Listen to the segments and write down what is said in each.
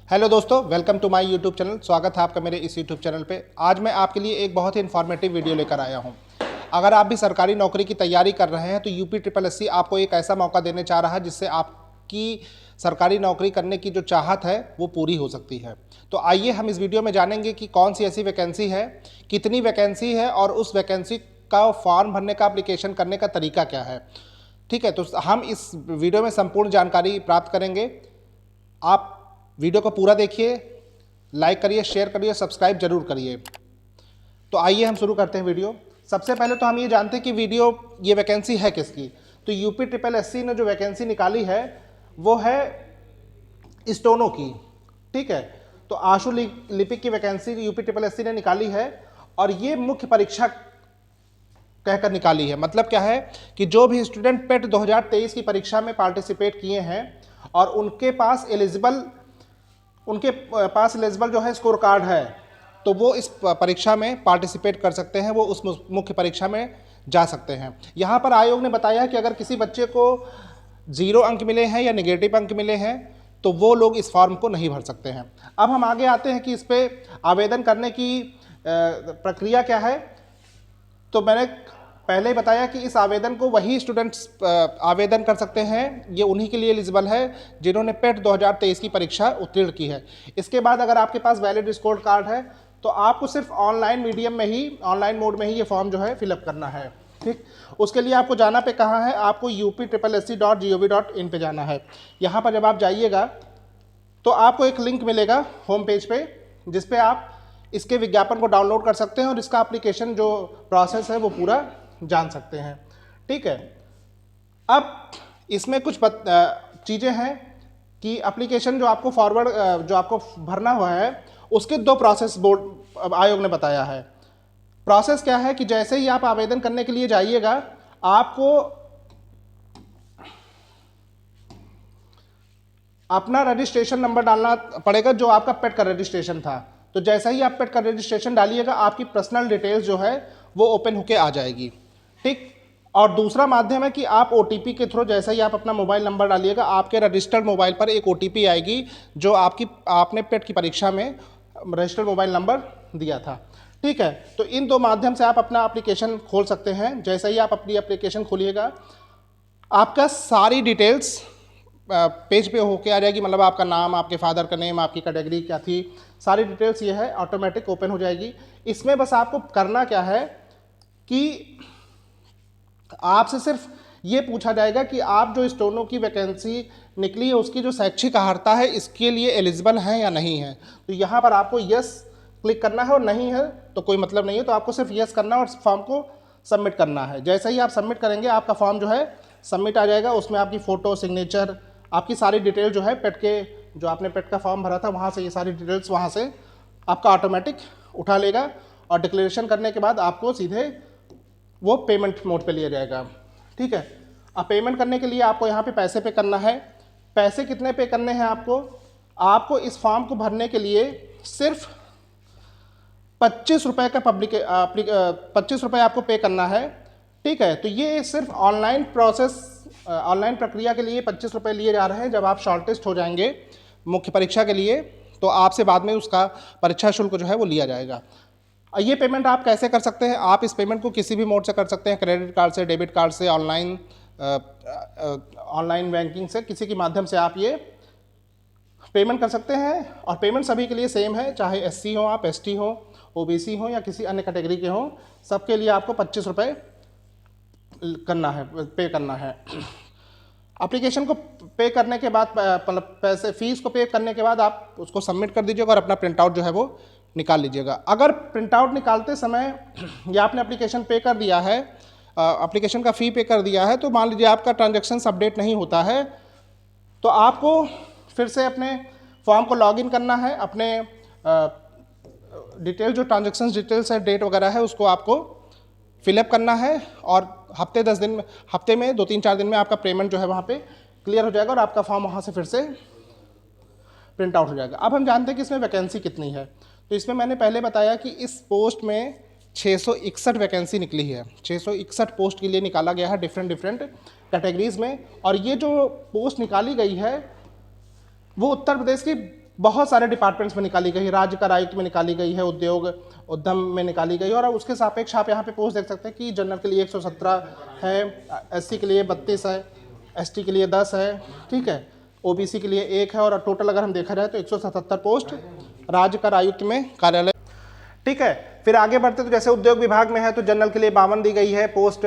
Hello दोस्तों, welcome to my YouTube channel. स्वागत है आपका मेरे इस यूट्यूब चैनल पे। आज मैं आपके लिए एक बहुत ही इन्फॉर्मेटिव वीडियो लेकर आया हूँ। अगर आप भी सरकारी नौकरी की तैयारी कर रहे हैं तो यूपी ट्रिपल एससी आपको एक ऐसा मौका देने जा रहा है जिससे आपकी सरकारी नौकरी करने की जो चाहत है वो पूरी हो सकती है। तो आइए हम इस वीडियो में जानेंगे कि कौन सी ऐसी वैकेंसी है, कितनी वैकेंसी है और उस वैकेंसी का फॉर्म भरने का, एप्लीकेशन करने का तरीका क्या है। ठीक है, तो हम इस वीडियो में संपूर्ण जानकारी प्राप्त करेंगे। आप वीडियो को पूरा देखिए, लाइक करिए, शेयर करिए, सब्सक्राइब जरूर करिए। तो आइए हम शुरू करते हैं वीडियो। सबसे पहले तो हम ये जानते हैं कि ये वैकेंसी है किसकी। तो यूपी ट्रिपल एससी ने जो वैकेंसी निकाली है वो है स्टोनो की। ठीक है, तो आशु लिपिक की वैकेंसी यूपी ट्रिपल एससी ने निकाली है और ये मुख्य परीक्षा कहकर निकाली है। मतलब क्या है कि जो भी स्टूडेंट पेट 2023 की परीक्षा में पार्टिसिपेट किए हैं और उनके पास एलिजिबल जो है स्कोर कार्ड है, तो वो इस परीक्षा में पार्टिसिपेट कर सकते हैं, वो उस मुख्य परीक्षा में जा सकते हैं। यहाँ पर आयोग ने बताया कि अगर किसी बच्चे को 0 अंक मिले हैं या नेगेटिव अंक मिले हैं तो वो लोग इस फॉर्म को नहीं भर सकते हैं। अब हम आगे आते हैं कि इस पर आवेदन करने की प्रक्रिया क्या है। तो मैंने पहले ही बताया कि इस आवेदन को वही स्टूडेंट्स आवेदन कर सकते हैं, ये उन्हीं के लिए एलिजिबल है जिन्होंने पेट 2023 की परीक्षा उत्तीर्ण की है। इसके बाद अगर आपके पास वैलिड स्कोर कार्ड है तो आपको सिर्फ ऑनलाइन मोड में ही ये फॉर्म जो है फिलअप करना है। ठीक, उसके लिए आपको जाना पे कहाँ है, आपको upSSC.gov.in पे जाना है। यहाँ पर जब आप जाइएगा तो आपको एक लिंक मिलेगा होम पेज पे, जिस पे आप इसके विज्ञापन को डाउनलोड कर सकते हैं और इसका एप्लीकेशन जो प्रोसेस है वो पूरा जान सकते हैं। ठीक है, अब इसमें कुछ चीज़ें हैं कि एप्लीकेशन जो आपको भरना हुआ है उसके 2 प्रोसेस बोर्ड आयोग ने बताया है। प्रोसेस क्या है कि जैसे ही आप आवेदन करने के लिए जाइएगा आपको अपना रजिस्ट्रेशन नंबर डालना पड़ेगा जो आपका पेट का रजिस्ट्रेशन था। तो जैसा ही आप पेट का रजिस्ट्रेशन डालिएगा आपकी पर्सनल डिटेल्स जो है वो ओपन होके आ जाएगी। ठीक, और दूसरा माध्यम है कि आप OTP के थ्रू, जैसे ही आप अपना मोबाइल नंबर डालिएगा आपके रजिस्टर्ड मोबाइल पर एक OTP आएगी जो आपने पेट की परीक्षा में रजिस्टर्ड मोबाइल नंबर दिया था। ठीक है, तो इन 2 माध्यम से आप अपना एप्लीकेशन खोल सकते हैं। जैसे ही आप अपनी एप्लीकेशन खोलिएगा आपका सारी डिटेल्स पेज पे होके आ जाएगी। मतलब आपका नाम, आपके फादर का नेम, आपकी कैटेगरी क्या थी, सारी डिटेल्स ये है ऑटोमेटिक ओपन हो जाएगी। इसमें बस आपको करना क्या है कि आपसे सिर्फ ये पूछा जाएगा कि आप जो स्टोनो की वैकेंसी निकली है उसकी जो शैक्षिक अर्हता है इसके लिए एलिजिबल हैं या नहीं है। तो यहाँ पर आपको यस क्लिक करना है और नहीं है तो कोई मतलब नहीं है, तो आपको सिर्फ यस करना है और फॉर्म को सबमिट करना है। जैसे ही आप सबमिट करेंगे आपका फॉर्म जो है सबमिट आ जाएगा। उसमें आपकी फ़ोटो, सिग्नेचर, आपकी सारी डिटेल जो है पेट के, जो आपने पेट का फॉर्म भरा था वहाँ से ये सारी डिटेल्स वहाँ से आपका ऑटोमेटिक उठा लेगा और डिक्लेरेशन करने के बाद आपको सीधे वो पेमेंट मोड पे लिया जाएगा। ठीक है, अब पेमेंट करने के लिए आपको यहाँ पे पैसे पे करना है। पैसे कितने पे करने हैं आपको इस फॉर्म को भरने के लिए सिर्फ 25 रुपये का 25 रुपये आपको पे करना है। ठीक है, तो ये सिर्फ ऑनलाइन प्रक्रिया के लिए 25 रुपये लिए जा रहे हैं। जब आप शॉर्टलिस्ट हो जाएंगे मुख्य परीक्षा के लिए तो आपसे बाद में उसका परीक्षा शुल्क जो है वो लिया जाएगा। ये पेमेंट आप कैसे कर सकते हैं, आप इस पेमेंट को किसी भी मोड से कर सकते हैं, क्रेडिट कार्ड से, डेबिट कार्ड से, ऑनलाइन बैंकिंग से, किसी के माध्यम से आप ये पेमेंट कर सकते हैं। और पेमेंट सभी के लिए सेम है, चाहे SC हो, आप ST हो, OBC हो या किसी अन्य कैटेगरी के हो, सबके लिए आपको 25 रुपये पे करना है। एप्लीकेशन को पे करने के बाद, मतलब फीस को पे करने के बाद आप उसको सबमिट कर दीजिएगा और अपना प्रिंट आउट जो है वो निकाल लीजिएगा। अगर प्रिंट आउट निकालते समय या आपने एप्लीकेशन पे कर दिया है, एप्लीकेशन का फ़ी पे कर दिया है, तो मान लीजिए आपका ट्रांजैक्शन अपडेट नहीं होता है तो आपको फिर से अपने फॉर्म को लॉगिन करना है। अपने डिटेल जो ट्रांजैक्शन डिटेल्स है, डेट वगैरह है, उसको आपको फिलअप करना है और हफ्ते में 2-3-4 दिन में आपका पेमेंट जो है वहाँ पे क्लियर हो जाएगा और आपका फॉर्म वहाँ से फिर से प्रिंट आउट हो जाएगा। अब हम जानते हैं कि इसमें वैकेंसी कितनी है। तो इसमें मैंने पहले बताया कि इस पोस्ट में 661 वैकेंसी निकली है। 661 पोस्ट के लिए निकाला गया है डिफरेंट कैटेगरीज में। और ये जो पोस्ट निकाली गई है वो उत्तर प्रदेश की बहुत सारे डिपार्टमेंट्स में निकाली गई है, राज्य कर आयुक्त में निकाली गई है, उद्योग उद्यम में निकाली गई है। और उसके सापेक्ष आप यहाँ पे पोस्ट देख सकते हैं कि जनरल के लिए 117 है, एससी के लिए 32 है, एसटी के लिए 10 है, ठीक है, ओबीसी के लिए 1 है, और टोटल अगर हम देखा जाए तो 177 पोस्ट राज्य कर आयुक्त में कार्यालय, ठीक है। फिर आगे बढ़ते तो जैसे उद्योग विभाग में है तो जनरल के लिए 52 दी गई है पोस्ट,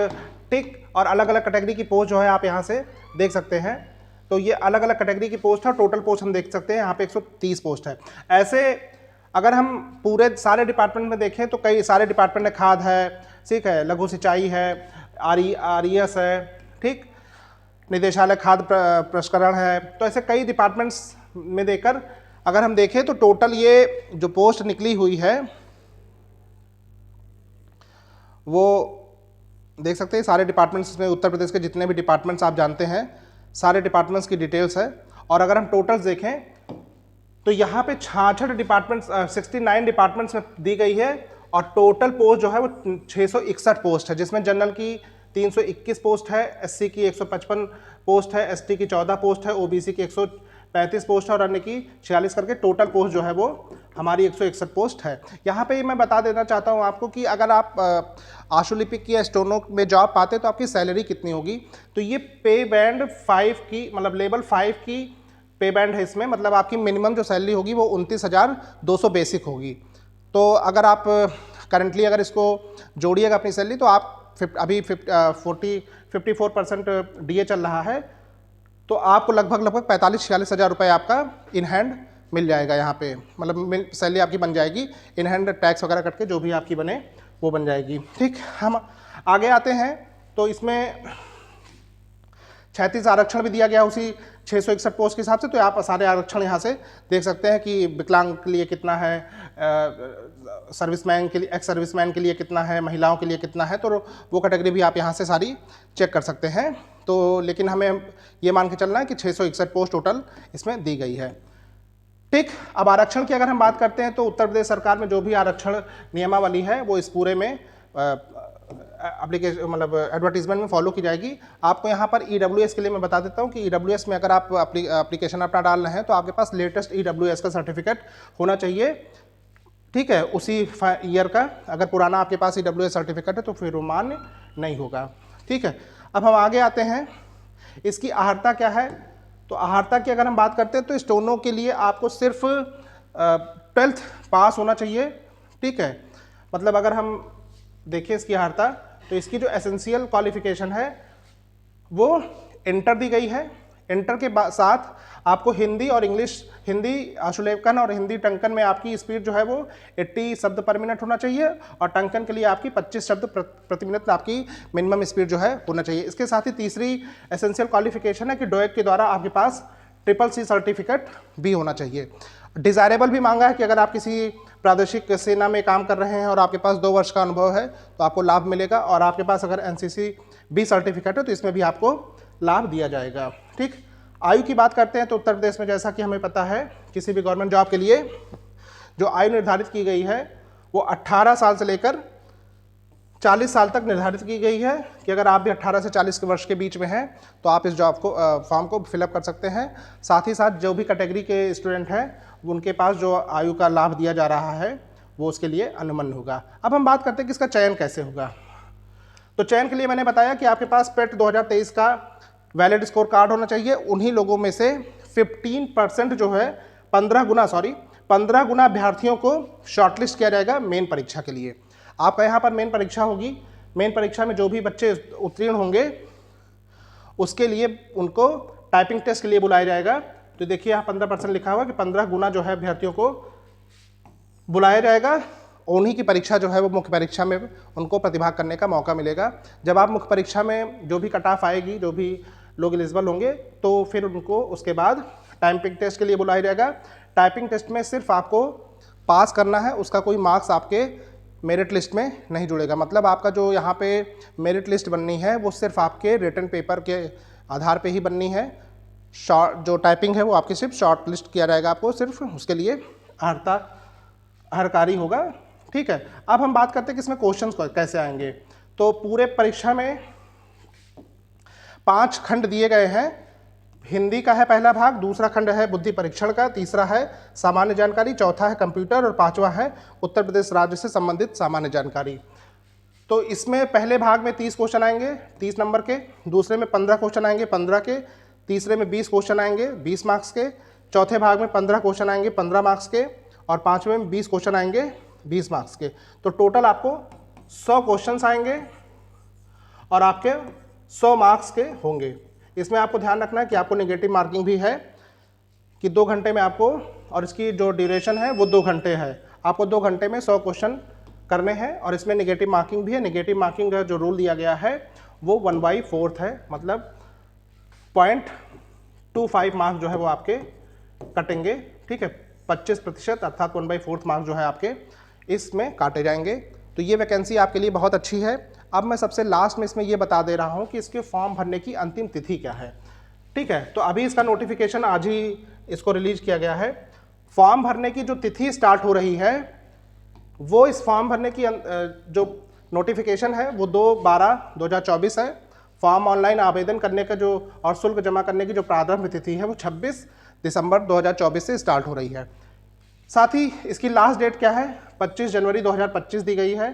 ठीक, और अलग अलग कैटेगरी की पोस्ट जो है आप यहाँ से देख सकते हैं। तो ये अलग अलग कैटेगरी की पोस्ट है, टोटल पोस्ट हम देख सकते हैं यहाँ पे 130 पोस्ट है। ऐसे अगर हम पूरे सारे डिपार्टमेंट में देखें तो कई सारे डिपार्टमेंट में खाद है, ठीक है, लघु सिंचाई है, आरईएस है, ठीक, निदेशालय खाद्य प्रसंस्करण है। तो ऐसे कई डिपार्टमेंट्स में देकर अगर हम देखें तो टोटल ये जो पोस्ट निकली हुई है वो देख सकते हैं सारे डिपार्टमेंट्स में, उत्तर प्रदेश के जितने भी डिपार्टमेंट्स आप जानते हैं सारे डिपार्टमेंट्स की डिटेल्स है। और अगर हम टोटल्स देखें तो यहाँ पे 66 डिपार्टमेंट्स 69 डिपार्टमेंट्स में दी गई है, और टोटल पोस्ट जो है वो 661 पोस्ट है, जिसमें जनरल की 321 पोस्ट है, एससी की 155 पोस्ट है, एसटी की 14 पोस्ट है, ओबीसी की 135 पोस्ट है, और अन्य की 46 करके टोटल पोस्ट जो है वो हमारी 161 पोस्ट है। यहाँ पे मैं बता देना चाहता हूँ आपको कि अगर आप आशुलिपिक या स्टेनो में जॉब पाते तो आपकी सैलरी कितनी होगी। तो ये पे बैंड 5 की, मतलब लेवल 5 की पे बैंड है इसमें, मतलब आपकी मिनिमम जो सैलरी होगी वो 29,200 बेसिक होगी। तो अगर आप करंटली अगर इसको जोड़िएगा अपनी सैलरी तो आप अभी 54% डीए चल रहा है, तो आपको लगभग 45-46 हज़ार रुपये आपका इन हैंड मिल जाएगा यहाँ पे, मतलब सैलरी आपकी बन जाएगी इन हैंड, टैक्स वगैरह कट के जो भी आपकी बने वो बन जाएगी, ठीक। हम आगे आते हैं तो इसमें 36 आरक्षण भी दिया गया उसी 661 पोस्ट के हिसाब से। तो आप सारे आरक्षण यहाँ से देख सकते हैं कि विकलांग के लिए कितना है, सर्विसमैन के लिए, एक्स सर्विसमैन के लिए कितना है, महिलाओं के लिए कितना है, तो वो कैटेगरी भी आप यहाँ से सारी चेक कर सकते हैं। तो लेकिन हमें ये मान के चलना है कि 661 पोस्ट टोटल इसमें दी गई है, ठीक। अब आरक्षण की अगर हम बात करते हैं तो उत्तर प्रदेश सरकार में जो भी आरक्षण नियमावली है वो इस पूरे में एप्लीकेशन, मतलब एडवर्टीजमेंट में फॉलो की जाएगी। आपको यहाँ पर ईडब्ल्यूएस के लिए मैं बता देता हूँ कि ईडब्ल्यूएस में अगर आप एप्लीकेशन अपना डाल रहे हैं तो आपके पास लेटेस्ट ईडब्ल्यूएस का सर्टिफिकेट होना चाहिए, ठीक है, उसी ईयर का। अगर पुराना आपके पास ईडब्ल्यूएस सर्टिफिकेट है तो फिर वो मान्य नहीं होगा, ठीक है। अब हम आगे आते हैं, इसकी अहर्ता क्या है। तो अहर्ता की अगर हम बात करते हैं तो स्टोनो के लिए आपको सिर्फ 12th पास होना चाहिए, ठीक है। मतलब अगर हम देखिए इसकी अहर्ता, तो इसकी जो एसेंशियल क्वालिफिकेशन है वो इंटर दी गई है। इंटर के साथ आपको हिंदी और इंग्लिश, हिंदी आशुलेखन और हिंदी टंकन में आपकी स्पीड जो है वो 80 शब्द पर मिनट होना चाहिए, और टंकन के लिए आपकी 25 शब्द प्रति मिनट आपकी मिनिमम स्पीड जो है होना चाहिए। इसके साथ ही तीसरी एसेंशियल क्वालिफिकेशन है कि डोएक के द्वारा आपके पास CCC सर्टिफिकेट भी होना चाहिए। डिज़ायरेबल भी मांगा है कि अगर आप किसी प्रादेशिक सेना में काम कर रहे हैं और आपके पास 2 वर्ष का अनुभव है तो आपको लाभ मिलेगा, और आपके पास अगर NCC भी सर्टिफिकेट है तो इसमें भी आपको लाभ दिया जाएगा, ठीक। आयु की बात करते हैं तो उत्तर प्रदेश में जैसा कि हमें पता है किसी भी गवर्नमेंट जॉब के लिए जो आयु निर्धारित की गई है वो 18 साल से लेकर 40 साल तक निर्धारित की गई है कि अगर आप भी 18 से 40 वर्ष के बीच में हैं तो आप इस जॉब को फॉर्म को फिलअप कर सकते हैं। साथ ही साथ जो भी कैटेगरी के स्टूडेंट हैं उनके पास जो आयु का लाभ दिया जा रहा है वो उसके लिए अनुमन्य होगा। अब हम बात करते हैं कि इसका चयन कैसे होगा। तो चयन के लिए मैंने बताया कि आपके पास पेट 2023 का वैलिड स्कोर कार्ड होना चाहिए। उन्हीं लोगों में से 15% जो है 15 गुना अभ्यर्थियों को शॉर्टलिस्ट किया जाएगा मेन परीक्षा के लिए। आपका यहाँ पर मेन परीक्षा होगी, मेन परीक्षा में जो भी बच्चे उत्तीर्ण होंगे उसके लिए उनको टाइपिंग टेस्ट के लिए बुलाया जाएगा। तो देखिए यहाँ 15% लिखा हुआ कि 15 गुना जो है अभ्यर्थियों को बुलाया जाएगा। उन्हीं की परीक्षा जो है वो मुख्य परीक्षा में उनको प्रतिभाग करने का मौका मिलेगा। जब आप मुख्य परीक्षा में जो भी कट ऑफ आएगी, जो भी लोग एलिजिबल होंगे, तो फिर उनको उसके बाद टाइपिंग टेस्ट के लिए बुलाया जाएगा। टाइपिंग टेस्ट में सिर्फ आपको पास करना है, उसका कोई मार्क्स आपके मेरिट लिस्ट में नहीं जुड़ेगा। मतलब आपका जो यहाँ पे मेरिट लिस्ट बननी है वो सिर्फ आपके रिटन पेपर के आधार पे ही बननी है। जो टाइपिंग है वो आपकी सिर्फ शॉर्ट लिस्ट किया जाएगा, आपको सिर्फ उसके लिए अहर्कारी होगा, ठीक है। अब हम बात करते हैं कि इसमें क्वेश्चंस कैसे आएंगे। तो पूरे परीक्षा में 5 खंड दिए गए हैं, हिंदी का है पहला भाग, दूसरा खंड है बुद्धि परीक्षण का, तीसरा है सामान्य जानकारी, चौथा है कंप्यूटर और पांचवा है उत्तर प्रदेश राज्य से संबंधित सामान्य जानकारी। तो इसमें पहले भाग में 30 क्वेश्चन आएंगे 30 नंबर के, दूसरे में 15 क्वेश्चन आएंगे 15 के, तीसरे में 20 क्वेश्चन आएंगे 20 मार्क्स के, चौथे भाग में 15 क्वेश्चन आएंगे 15 मार्क्स के और पाँचवें में 20 क्वेश्चन आएंगे 20 मार्क्स के। तो टोटल आपको 100 क्वेश्चन आएंगे और आपके 100 मार्क्स के होंगे। इसमें आपको ध्यान रखना है कि आपको नेगेटिव मार्किंग भी है कि 2 घंटे में आपको, और इसकी जो ड्यूरेशन है वो 2 घंटे है, आपको 2 घंटे में 100 क्वेश्चन करने हैं। और इसमें नेगेटिव मार्किंग भी है। नेगेटिव मार्किंग का जो रूल दिया गया है वो 1/4 है, मतलब 0.25 मार्क्स जो है वो आपके कटेंगे, ठीक है। 25% अर्थात 1/4 मार्क्स जो है आपके इसमें काटे जाएंगे। तो ये वैकेंसी आपके लिए बहुत अच्छी है। अब मैं सबसे लास्ट में इसमें ये बता दे रहा हूँ कि इसके फॉर्म भरने की अंतिम तिथि क्या है, ठीक है। तो अभी इसका नोटिफिकेशन आज ही इसको रिलीज किया गया है। फॉर्म भरने की जो तिथि स्टार्ट हो रही है वो इस फॉर्म भरने की जो नोटिफिकेशन है वो 2/12/2024 है। फॉर्म ऑनलाइन आवेदन करने का जो और शुल्क जमा करने की जो प्रारंभ तिथि है वो 26 दिसंबर 2024 से स्टार्ट हो रही है। साथ ही इसकी लास्ट डेट क्या है, 25 जनवरी 2025 दी गई है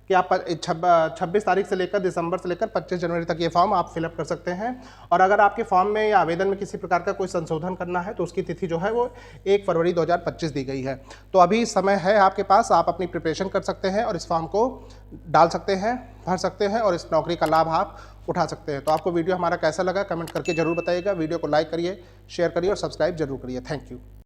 कि आप 26 तारीख से लेकर दिसंबर से लेकर 25 जनवरी तक ये फॉर्म आप फिलअप कर सकते हैं। और अगर आपके फॉर्म में या आवेदन में किसी प्रकार का कोई संशोधन करना है तो उसकी तिथि जो है वो 1 फरवरी 2025 दी गई है। तो अभी समय है आपके पास, आप अपनी प्रिपरेशन कर सकते हैं और इस फॉर्म को डाल सकते हैं, भर सकते हैं और इस नौकरी का लाभ आप उठा सकते हैं। तो आपको वीडियो हमारा कैसा लगा कमेंट करके जरूर बताइएगा। वीडियो को लाइक करिए, शेयर करिए और सब्सक्राइब जरूर करिए। Thank you.